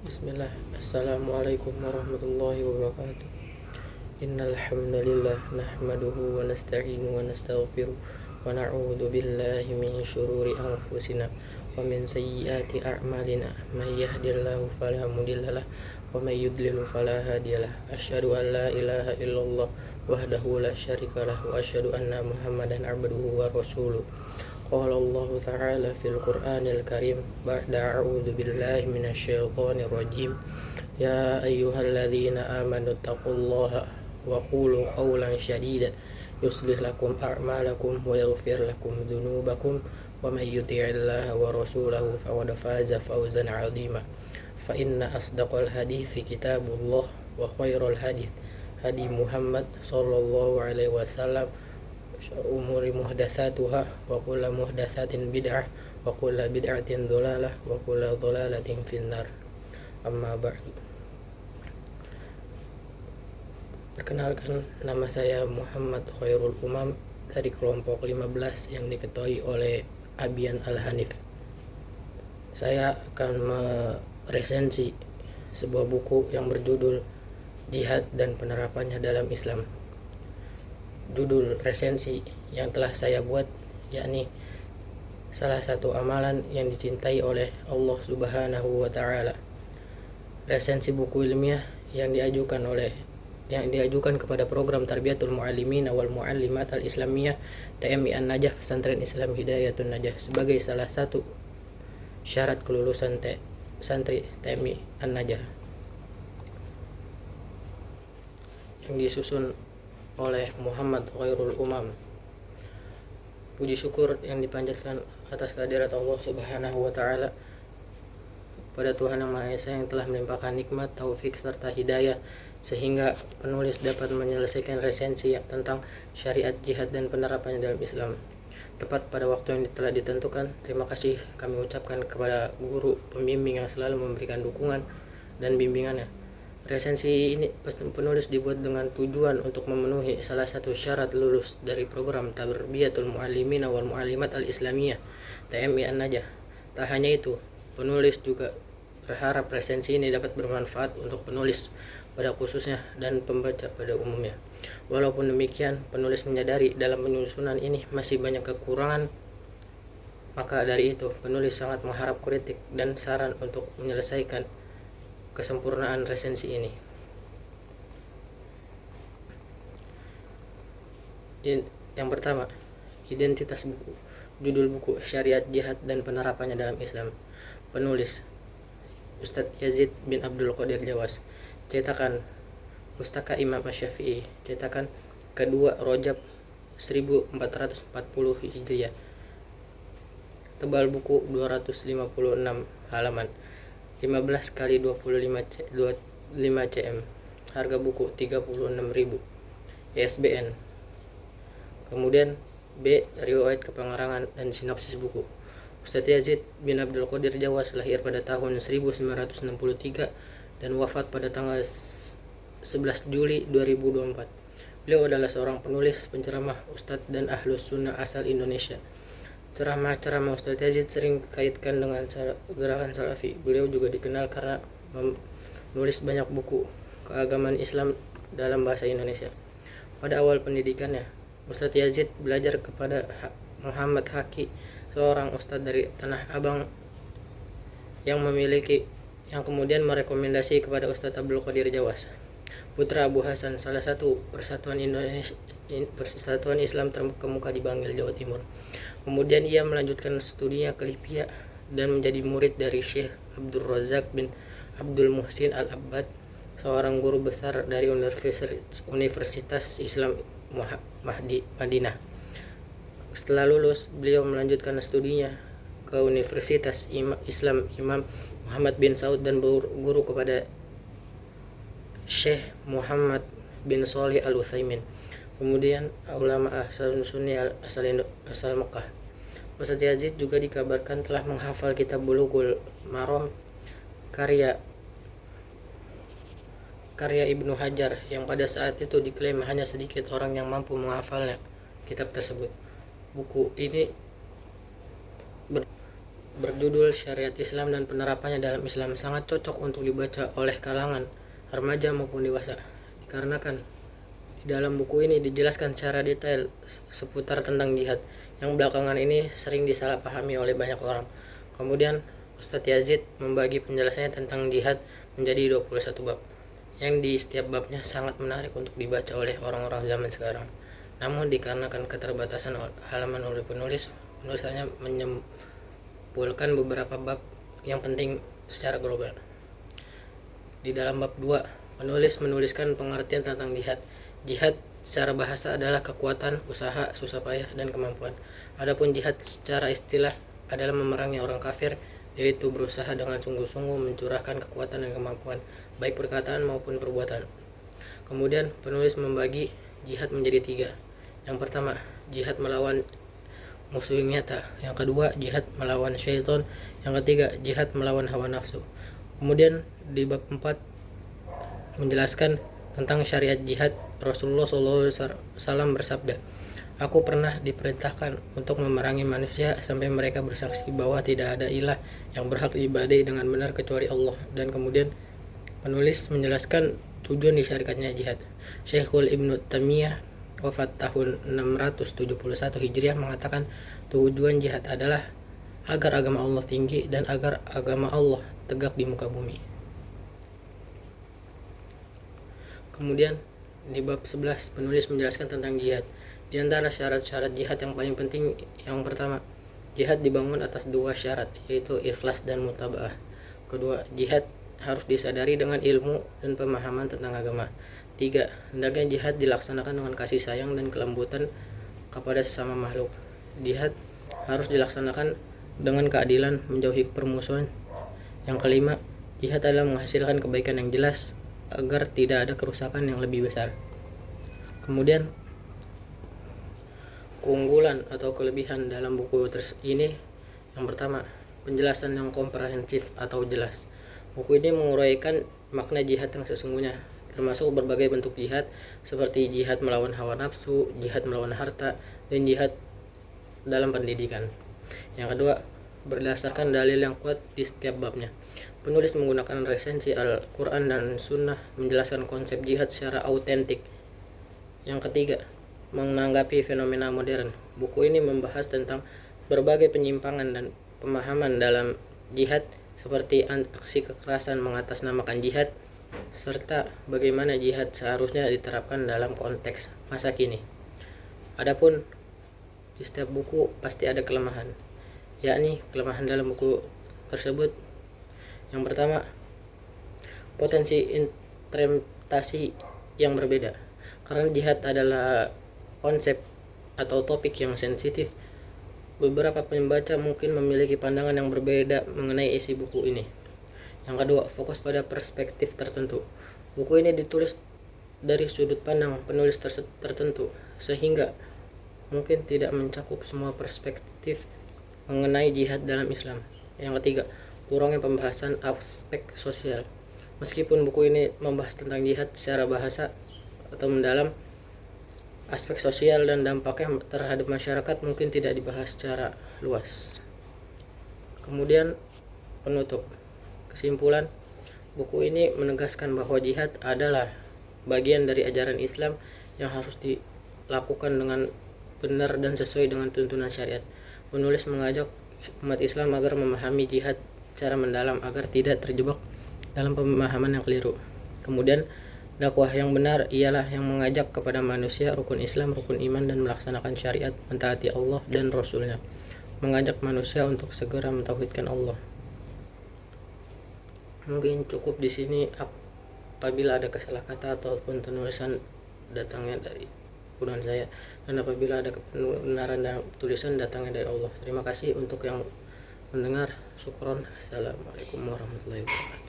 Bismillah. Assalamualaikum warahmatullahi wabarakatuh. Innal hamdalillah nahmaduhu wa nasta'inu wa nastaghfiruh wa na'udzu billahi min syururi anfusina wa min sayyiati a'malina. May yahdihillahu fala mudhillalah wa may yudlil fala hadiyalah. Asyhadu an la ilaha illallah wahdahu la syarikalah wa asyhadu anna Muhammadan abduhu wa rasuluh. Qala Allah Ta'ala fil Qur'anil Karim ba'da a'udzu billahi minasyaitonir rajim. Ya ayyuhalladzina amanu taqullaha wa qulu qawlan syadida yuslih lakum a'malakum wa yaghfir lakum dzunubakum wa may yuti'illaha wa rasulahu faqad faza fawzan 'azima. Fa inna asdaqal hadithi kitabullah wa khairul hadits hadi Muhammad sallallahu alaihi wasallam umuri muhdatsatuha wa kullu muhdatsatin bid'ah wa kullu bid'atin dhalalah wa kullu dhalalatin finnar. Amma ba'du. Perkenalkan, nama saya Muhammad Khairul Umam dari kelompok 15 yang diketuai oleh Abian Al-Hanif. Saya akan meresensi sebuah buku yang berjudul Jihad dan Penerapannya dalam Islam. Judul resensi yang telah saya buat yakni salah satu amalan yang dicintai oleh Allah Subhanahu wa Ta'ala. Resensi buku ilmiah yang diajukan kepada program Tarbiyatul Muallimin wal Muallimat Al-Islamiyah TMI An-Najah Pesantren Islam Hidayatun Najah sebagai salah satu syarat kelulusan santri TMI An-Najah, yang disusun oleh Muhammad Khairul Umam. Puji syukur yang dipanjatkan atas kehadirat Allah Subhanahu wa Ta'ala pada Tuhan Yang Maha Esa yang telah melimpahkan nikmat, taufik serta hidayah sehingga penulis dapat menyelesaikan resensi tentang syariat jihad dan penerapannya dalam Islam tepat pada waktu yang telah ditentukan. Terima kasih kami ucapkan kepada guru pembimbing yang selalu memberikan dukungan dan bimbingannya. Resensi ini penulis dibuat dengan tujuan untuk memenuhi salah satu syarat lulus dari program Tarbiyatul Muallimin wal Muallimat Al-Islamiyah TMI An-Najah. Tak hanya itu, penulis juga berharap resensi ini dapat bermanfaat untuk penulis pada khususnya dan pembaca pada umumnya. Walaupun demikian, penulis menyadari dalam penyusunan ini masih banyak kekurangan. Maka dari itu, penulis sangat mengharap kritik dan saran untuk menyelesaikan kesempurnaan resensi ini. Yang pertama, identitas buku. Judul buku Syariat Jihad dan Penerapannya dalam Islam. Penulis Ustadz Yazid bin Abdul Qadir Jawas. Cetakan Pustaka Imam Asy-Syafi'i. Cetakan kedua Rajab 1440 Hijriah. Tebal buku 256 halaman. 15 kali 25 cm. Harga buku 36.000. ISBN. Kemudian B. Riwayat kepengerangan dan sinopsis buku. Ustadz Yazid bin Abdul Qadir Jawas lahir pada tahun 1963 dan wafat pada tanggal 11 Juli 2024. Beliau adalah seorang penulis, penceramah, ustadz dan ahlus sunnah asal Indonesia. Ceramah-ceramah Ustadz Yazid sering dikaitkan dengan gerakan Salafi. Beliau juga dikenal karena menulis banyak buku keagamaan Islam dalam bahasa Indonesia. Pada awal pendidikannya, Ustadz Yazid belajar kepada Muhammad Haki, seorang ustadz dari Tanah Abang yang kemudian merekomendasi kepada Ustadz Abdul Qadir Jawas, putra Abu Hasan, salah satu persatuan Islam terkemuka di Bangil, Jawa Timur. Kemudian ia melanjutkan studinya ke Libya dan menjadi murid dari Syekh Abdul Razak bin Abdul Muhsin Al-Abbad, seorang guru besar dari Universitas Islam Madinah. Setelah lulus, beliau melanjutkan studinya ke Universitas Islam Imam Muhammad bin Saud dan berguru kepada Syekh Muhammad bin Shalih Al-Utsaimin. Kemudian ulama asal Sunni asal Mekah. Ustadz Yazid juga dikabarkan telah menghafal kitab Bulughul Maram karya Ibnu Hajar yang pada saat itu diklaim hanya sedikit orang yang mampu menghafalnya kitab tersebut. Buku ini berjudul Syariat Islam dan Penerapannya dalam Islam sangat cocok untuk dibaca oleh kalangan remaja maupun dewasa, dikarenakan di dalam buku ini dijelaskan secara detail seputar tentang jihad yang belakangan ini sering disalahpahami oleh banyak orang. Kemudian Ustadz Yazid membagi penjelasannya tentang jihad menjadi 21 bab, yang di setiap babnya sangat menarik untuk dibaca oleh orang-orang zaman sekarang. Namun dikarenakan keterbatasan halaman oleh penulis hanya menyimpulkan beberapa bab yang penting secara global. Di dalam bab 2, penulis menuliskan pengertian tentang jihad. Jihad secara bahasa adalah kekuatan, usaha, susah payah, dan kemampuan. Adapun jihad secara istilah adalah memerangi orang kafir, yaitu berusaha dengan sungguh-sungguh mencurahkan kekuatan dan kemampuan, baik perkataan maupun perbuatan. Kemudian penulis membagi jihad menjadi 3. Yang pertama, jihad melawan musuh nyata. Yang kedua, jihad melawan syaitan. Yang ketiga, jihad melawan hawa nafsu. Kemudian di bab 4 menjelaskan tentang syariat jihad. Rasulullah SAW bersabda, "Aku pernah diperintahkan untuk memerangi manusia sampai mereka bersaksi bahwa tidak ada ilah yang berhak diibadahi dengan benar kecuali Allah." Dan kemudian penulis menjelaskan tujuan disyariatnya jihad. Syekhul Ibnu Taimiyah wafat tahun 671 Hijriah mengatakan tujuan jihad adalah agar agama Allah tinggi dan agar agama Allah tegak di muka bumi. Kemudian di bab 11 penulis menjelaskan tentang jihad. Di antara syarat-syarat jihad yang paling penting, yang pertama, jihad dibangun atas 2 syarat, yaitu ikhlas dan mutaba'ah. Kedua, jihad harus disadari dengan ilmu dan pemahaman tentang agama. 3. Hendaknya jihad dilaksanakan dengan kasih sayang dan kelembutan kepada sesama makhluk. Jihad harus dilaksanakan dengan keadilan, menjauhi permusuhan. Yang kelima, jihad adalah menghasilkan kebaikan yang jelas agar tidak ada kerusakan yang lebih besar. Kemudian keunggulan atau kelebihan dalam buku ini, yang pertama, penjelasan yang komprehensif atau jelas. Buku ini menguraikan makna jihad yang sesungguhnya, termasuk berbagai bentuk jihad seperti jihad melawan hawa nafsu, jihad melawan harta, dan jihad dalam pendidikan. Yang kedua, berdasarkan dalil yang kuat di setiap babnya. Penulis menggunakan resensi Al-Quran dan Sunnah menjelaskan konsep jihad secara autentik. Yang ketiga, menanggapi fenomena modern. Buku ini membahas tentang berbagai penyimpangan dan pemahaman dalam jihad, seperti aksi kekerasan mengatasnamakan jihad, serta bagaimana jihad seharusnya diterapkan dalam konteks masa kini. Adapun di setiap buku pasti ada kelemahan, yakni kelemahan dalam buku tersebut. Yang pertama, potensi interpretasi yang berbeda. Karena jihad adalah konsep atau topik yang sensitif, beberapa pembaca mungkin memiliki pandangan yang berbeda mengenai isi buku ini. Yang kedua, fokus pada perspektif tertentu. Buku ini ditulis dari sudut pandang penulis tertentu, sehingga mungkin tidak mencakup semua perspektif mengenai jihad dalam Islam. Yang ketiga, kurangnya pembahasan aspek sosial. Meskipun buku ini membahas tentang jihad secara bahasa atau mendalam, aspek sosial dan dampaknya terhadap masyarakat mungkin tidak dibahas secara luas. Kemudian penutup. Kesimpulan, buku ini menegaskan bahwa jihad adalah bagian dari ajaran Islam yang harus dilakukan dengan benar dan sesuai dengan tuntunan syariat. Penulis mengajak umat Islam agar memahami jihad secara mendalam agar tidak terjebak dalam pemahaman yang keliru. Kemudian dakwah yang benar ialah yang mengajak kepada manusia rukun Islam, rukun iman, dan melaksanakan syariat, mentaati Allah dan Rasul-Nya, mengajak manusia untuk segera mentauhidkan Allah. Mungkin cukup di sini. Apabila ada kesalah kata ataupun penulisan datangnya dari penggunaan saya, dan apabila ada kebenaran dalam tulisan datangnya dari Allah. Terima kasih untuk yang mendengar. Syukron. Assalamualaikum warahmatullahi wabarakatuh.